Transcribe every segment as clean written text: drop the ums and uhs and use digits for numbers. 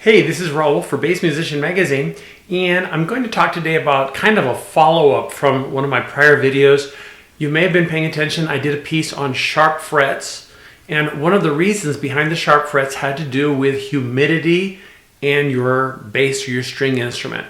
Hey, this is Raul for Bass Musician Magazine, and I'm going to talk today about kind of a follow-up from one of my prior videos. You may have been paying attention. I did a piece on sharp frets, and one of the reasons behind the sharp frets had to do with humidity and your bass or your string instrument.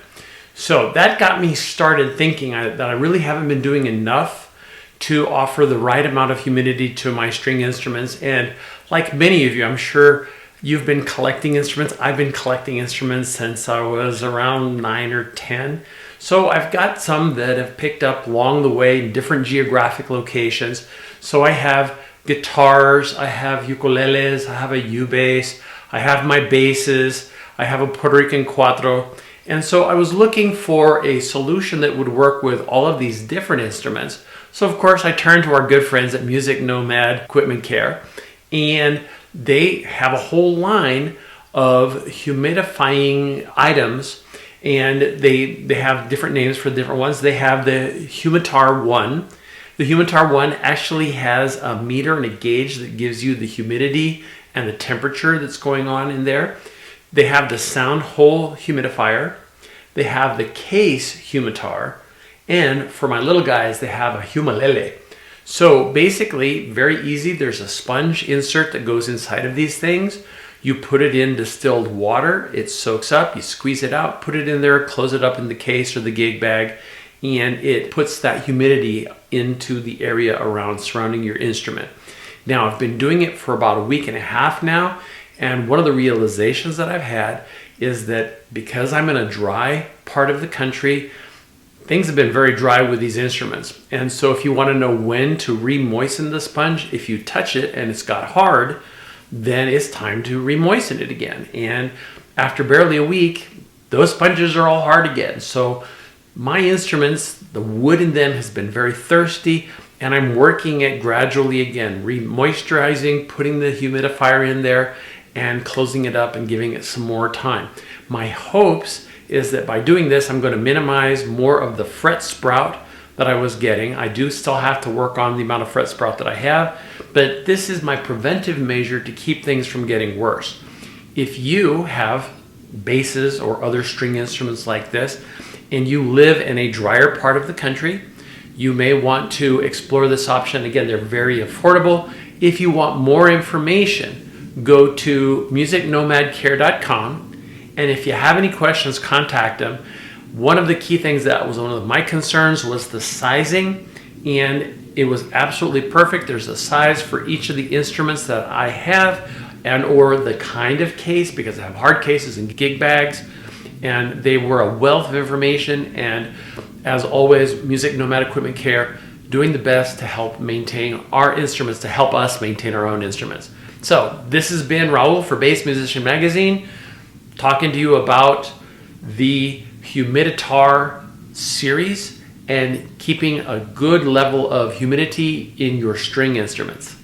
So that got me started thinking that I really haven't been doing enough to offer the right amount of humidity to my string instruments. And like many of you, I'm sure you've been collecting instruments. I've been collecting instruments since I was around 9 or 10. So I've got some that have picked up along the way in different geographic locations. So I have guitars, I have ukuleles, I have a U-bass, I have my basses, I have a Puerto Rican cuatro. And so I was looking for a solution that would work with all of these different instruments. So of course I turned to our good friends at Nomad Equipment Care, and they have a whole line of humidifying items, and they have different names for different ones. They have the Humidifier 1. The Humidifier 1 actually has a meter and a gauge that gives you the humidity and the temperature that's going on in there. They have the sound hole humidifier. They have the case humidifier. And for my little guys, they have a humalele. So basically, very easy. There's a sponge insert that goes inside of these things. You put it in distilled water, it soaks up, you squeeze it out, put it in there, close it up in the case or the gig bag, and it puts that humidity into the area around surrounding your instrument. Now, I've been doing it for about a week and a half now, and one of the realizations that I've had is that because I'm in a dry part of the country, things have been very dry with these instruments. And so if you want to know when to re-moisten the sponge, if you touch it and it's got hard, then it's time to re-moisten it again. And after barely a week, those sponges are all hard again. So my instruments, the wood in them has been very thirsty, and I'm working it gradually again, re-moisturizing, putting the humidifier in there and closing it up and giving it some more time. My hopes is that by doing this, I'm going to minimize more of the fret sprout that I was getting. I do still have to work on the amount of fret sprout that I have, but this is my preventive measure to keep things from getting worse. If you have basses or other string instruments like this, and you live in a drier part of the country, you may want to explore this option. Again, they're very affordable. If you want more information, go to musicnomadcare.com. And if you have any questions, contact them. One of the key things that was one of my concerns was the sizing, and it was absolutely perfect. There's a size for each of the instruments that I have, and or the kind of case, because I have hard cases and gig bags, and they were a wealth of information. And as always, Music Nomad Equipment Care doing the best to help maintain our instruments, to help us maintain our own instruments. So this has been Raul for Bass Musician Magazine, talking to you about the Humidifier series and keeping a good level of humidity in your string instruments.